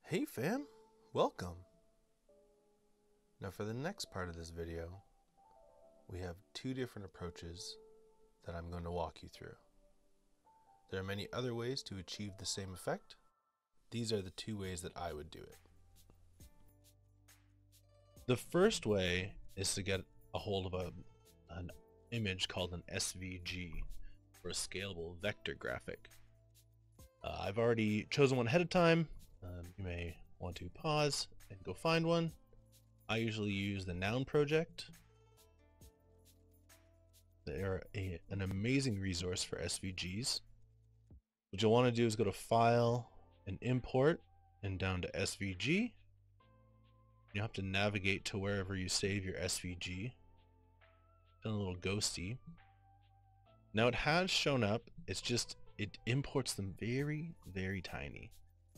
Hey fam, welcome. Now for the next part of this video, we have two different approaches that I'm going to walk you through. There are many other ways to achieve the same effect. These are the two ways that I would do it. The first way is to get a hold of an image called an SVG, or a scalable vector graphic. I've already chosen one ahead of time. You may want to pause and go find one. I usually use the Noun project. They are an amazing resource for SVGs. What you'll want to do is go to File and Import and down to SVG. You have to navigate to wherever you save your SVG. Done a little ghosty. Now it has shown up. It's just it imports them very, very tiny,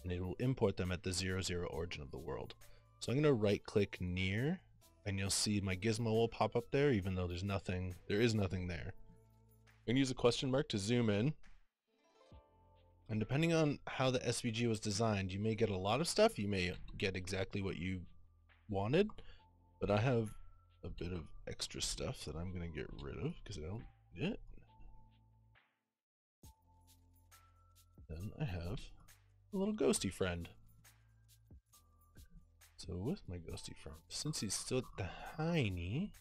and it will import them at the 0,0 origin of the world. So I'm going to right click near, and you'll see my gizmo will pop up there, even though there is nothing there. I'm going to use a question mark to zoom in. And depending on how the SVG was designed, you may get a lot of stuff. You may get exactly what you wanted, but I have a bit of extra stuff that I'm going to get rid of because I don't need it. Then I have a little ghosty friend. So with my ghosty friend, since he's still tiny,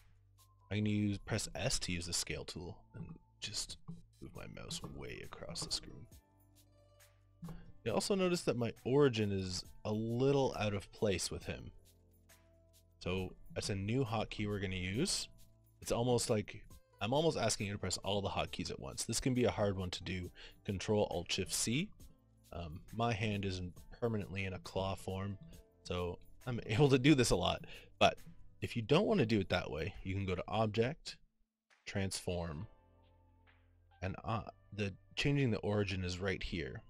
I can press S to use the scale tool and just move my mouse way across the screen. You also notice that my origin is a little out of place with him. So that's a new hotkey we're going to use. It's almost like I'm almost asking you to press all the hotkeys at once. This can be a hard one to do. Control Alt Shift C. My hand isn't permanently in a claw form, so I'm able to do this a lot. But if you don't want to do it that way, you can go to Object, Transform, and the changing the origin is right here.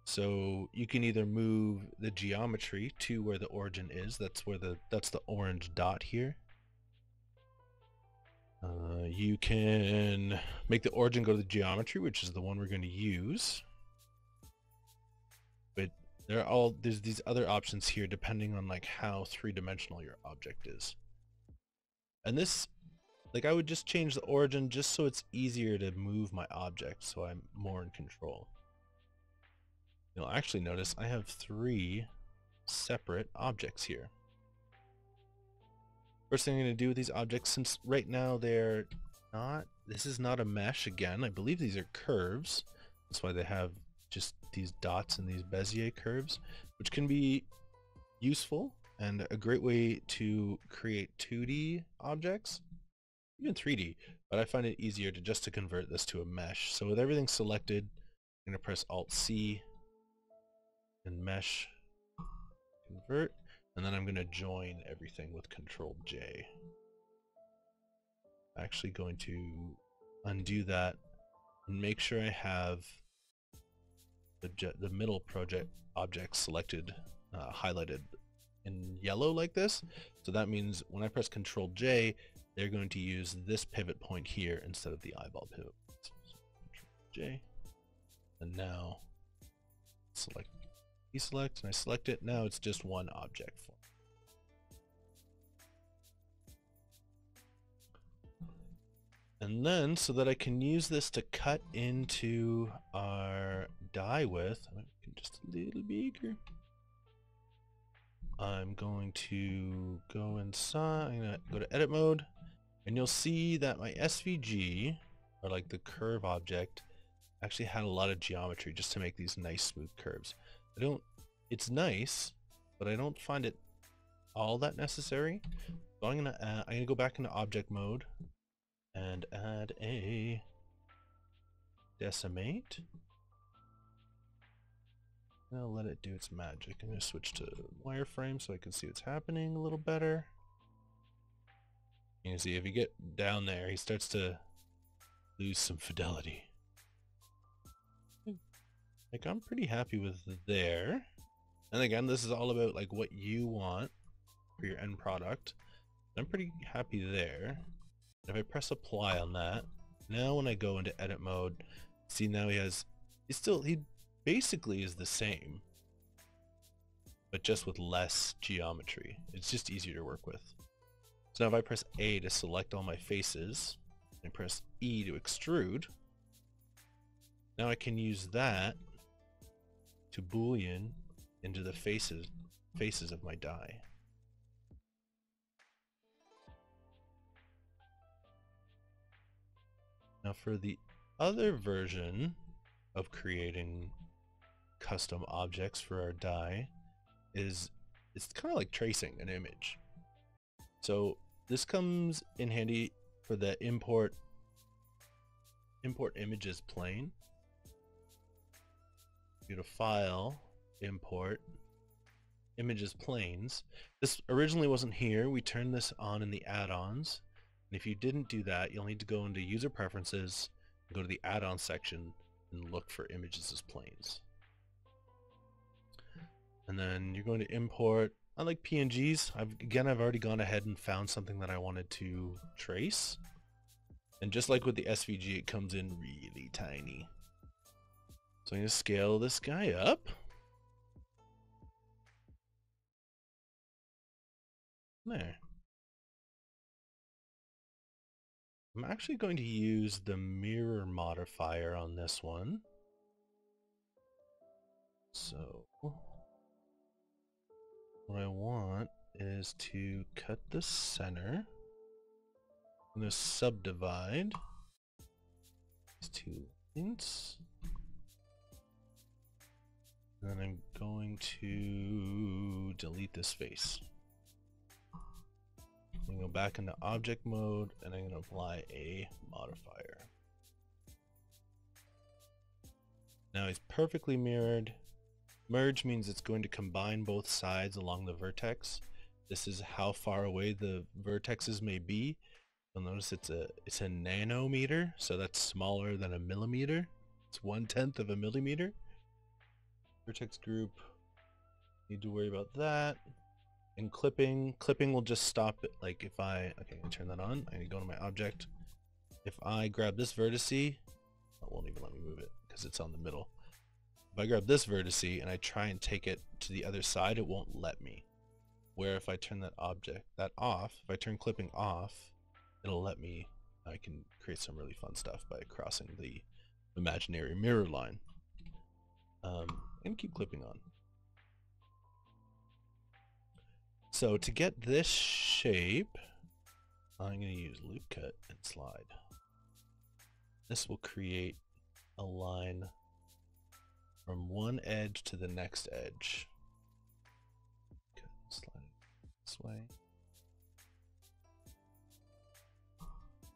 So you can either move the geometry to where the origin is. That's the orange dot here. You can make the origin go to the geometry, which is the one we're going to use. But there's these other options here depending on like how three-dimensional your object is. And this, like, I would just change the origin just so it's easier to move my object, so I'm more in control. You'll actually notice I have 3 separate objects here. First thing I'm going to do with these objects, since right now this is not a mesh again, I believe these are curves. That's why they have just these dots and these Bezier curves, which can be useful and a great way to create 2D objects, even 3D, but I find it easier to convert this to a mesh. So with everything selected, I'm going to press Alt C and mesh convert, and then I'm going to join everything with Control J. I'm actually going to undo that and make sure I have the middle project object selected, highlighted in yellow like this. So that means when I press Control J, they're going to use this pivot point here instead of the eyeball pivot. So Control J, and now select deselect, and I select it. Now it's just one object form. And then, so that I can use this to cut into our die with, I'm making just a little bigger. I'm going to go inside, I'm going to go to edit mode, and you'll see that my SVG, or like the curve object, actually had a lot of geometry just to make these nice smooth curves. It's nice, but I don't find it all that necessary. So I'm gonna go back into object mode and add a decimate. I'll let it do its magic. I'm gonna switch to wireframe so I can see what's happening a little better. You can see if you get down there, he starts to lose some fidelity. Like, I'm pretty happy with there. And again, this is all about like what you want for your end product. I'm pretty happy there. If I press apply on that, now when I go into edit mode, see now he basically is the same. but just with less geometry. It's just easier to work with. So now if I press A to select all my faces, and press E to extrude, now I can use that to boolean into the faces of my die. Now for the other version of creating custom objects for our die it's kind of like tracing an image. So this comes in handy for the import images plane. Go to File, Import, Images Planes. This originally wasn't here. We turned this on in the add-ons. And if you didn't do that, you'll need to go into User Preferences, go to the add-on section, and look for images as planes. And then you're going to import, I like PNGs. I've already gone ahead and found something that I wanted to trace. And just like with the SVG, it comes in really tiny. So I'm going to scale this guy up. There. I'm actually going to use the mirror modifier on this one. So what I want is to cut the center. I'm going to subdivide these two lines. And then I'm going to delete this face. I'm going to go back into object mode and I'm going to apply a modifier. Now he's perfectly mirrored. Merge means it's going to combine both sides along the vertex. This is how far away the vertexes may be. You'll notice it's a nanometer, so that's smaller than a millimeter. It's 1/10 of a millimeter. Vertex group, need to worry about that. And clipping will just stop it. Like if I turn that on. I need to go to my object. If I grab this vertex, it won't even let me move it because it's on the middle. If I grab this vertex and I try and take it to the other side, it won't let me. Where if I turn that off, if I turn clipping off, it'll let me. I can create some really fun stuff by crossing the imaginary mirror line. And keep clipping on. So to get this shape, I'm going to use loop cut and slide. This will create a line from one edge to the next edge. Cut and slide this way.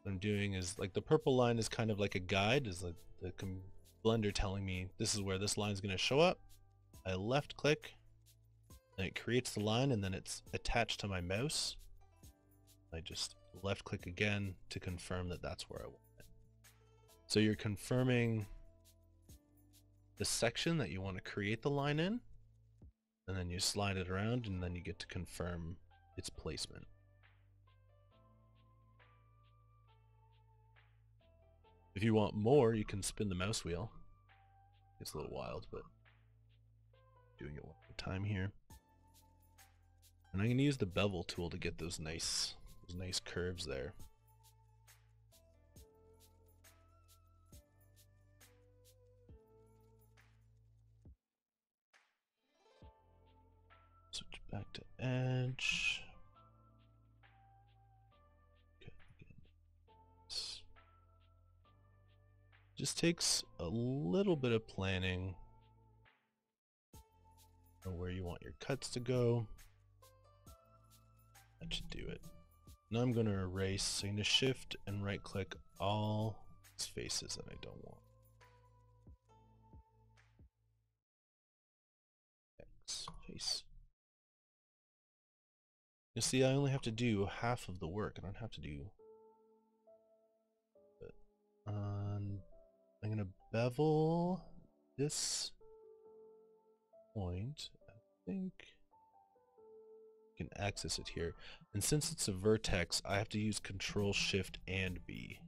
What I'm doing is, like, the purple line is kind of like a guide, is like the Blender telling me this is where this line is going to show up. I left click and it creates the line, and then it's attached to my mouse. I just left click again to confirm that that's where I want it. So you're confirming the section that you want to create the line in, and then you slide it around, and then you get to confirm its placement. If you want more, you can spin the mouse wheel. It's a little wild, but doing it one more time here. And I'm going to use the bevel tool to get those nice curves there. Switch back to edge. Okay, just takes a little bit of planning on where you want your cuts to go. That should do it. Now I'm going to erase, so I'm going to shift and right click all these faces that I don't want. X face. You see, I only have to do half of the work. I don't have to do. But, I'm going to bevel this point. I think you can access it here. And since it's a vertex, I have to use Control Shift and B.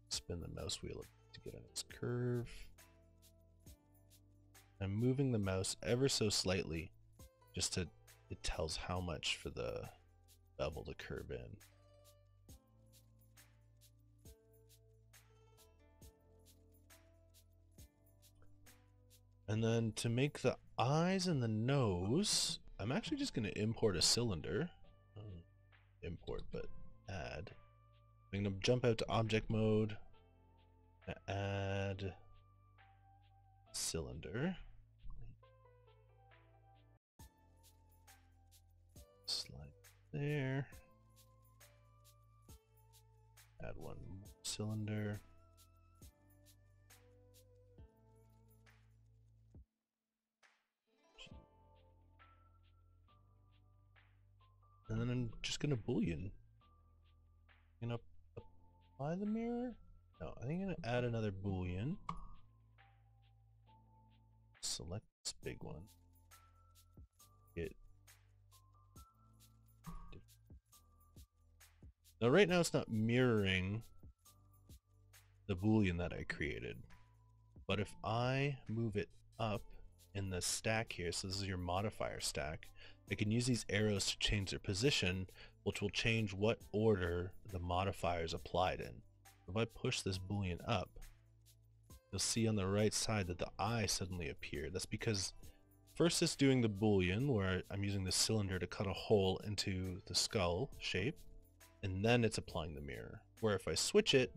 Spin the mouse wheel to get on its curve. I'm I'm moving the mouse ever so slightly, just to, it tells how much for the bevel to curve in. And then to make the eyes and the nose, I'm actually just going to import a cylinder. Import, but add. I'm going to jump out to object mode, add cylinder. Slide there. Add one more cylinder. And then I'm just gonna boolean. I'm gonna apply the mirror? No, I think I'm gonna add another boolean. Select this big one. Hit. Now right now it's not mirroring the boolean that I created. But if I move it up in the stack here, so this is your modifier stack, I can use these arrows to change their position, which will change what order the modifier is applied in. If I push this boolean up, you'll see on the right side that the eye suddenly appeared. That's because first it's doing the boolean, where I'm using the cylinder to cut a hole into the skull shape, and then it's applying the mirror. Where if I switch it,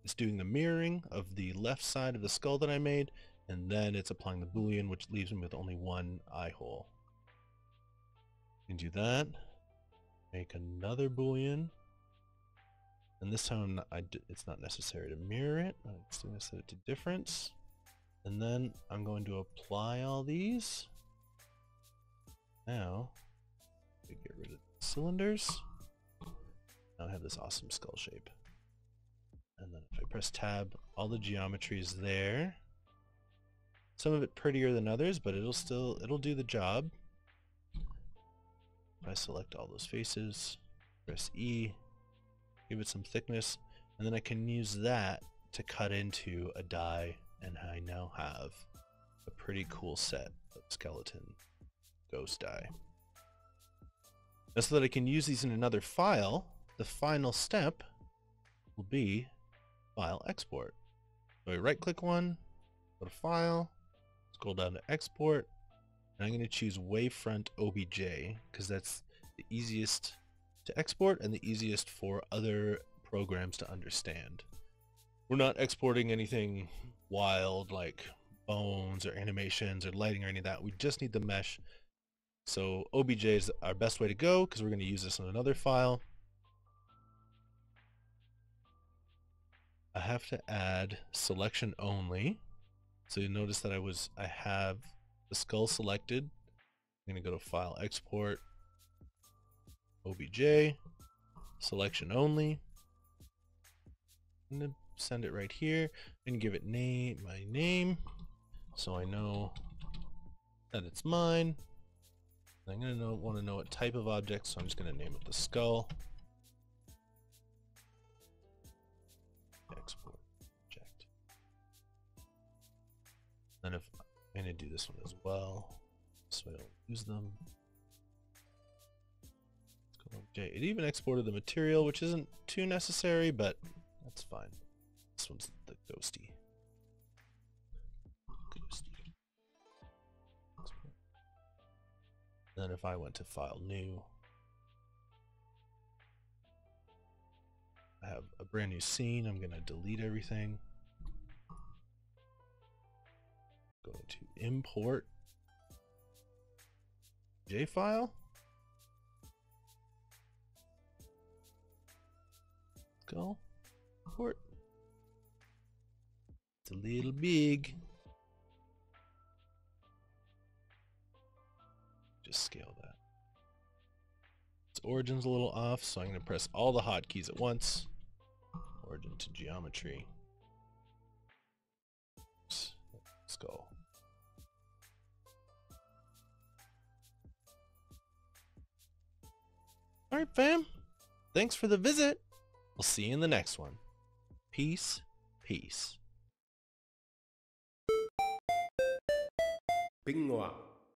it's doing the mirroring of the left side of the skull that I made, and then it's applying the boolean, which leaves me with only one eye hole. You can do that. Make another boolean, and this time it's not necessary to mirror it. I'm just going to set it to difference, and then I'm going to apply all these. Now, we get rid of the cylinders. Now I have this awesome skull shape. And then if I press tab, all the geometry is there. Some of it prettier than others, but it'll do the job. If I select all those faces, press E, give it some thickness, and then I can use that to cut into a die, and I now have a pretty cool set of skeleton ghost die. Now, so that I can use these in another file, the final step will be file export. So I right click one, go to file, scroll down to export, and I'm going to choose wavefront OBJ because that's the easiest to export and the easiest for other programs to understand. We're not exporting anything wild like bones or animations or lighting or any of that. We just need the mesh. So OBJ is our best way to go because we're going to use this in another file. I have to add selection only. So you notice that I have the skull selected. I'm going to go to file export, OBJ, selection only. I'm going to send it right here and give it my name so I know that it's mine. I'm going to want to know what type of object, so I'm just going to name it the skull. Export object. Then if I'm going to do this one as well, so I don't lose them. Okay, it even exported the material, which isn't too necessary, but that's fine. This one's the ghosty. Then if I went to file new, I have a brand new scene. I'm going to delete everything. Go to import JFile. Go import. It's a little big. Just scale that. Its origin's a little off, so I'm going to press all the hotkeys at once. Origin to geometry. Skull. Alright, fam. Thanks for the visit. We'll see you in the next one. Peace. Peace. Bingo.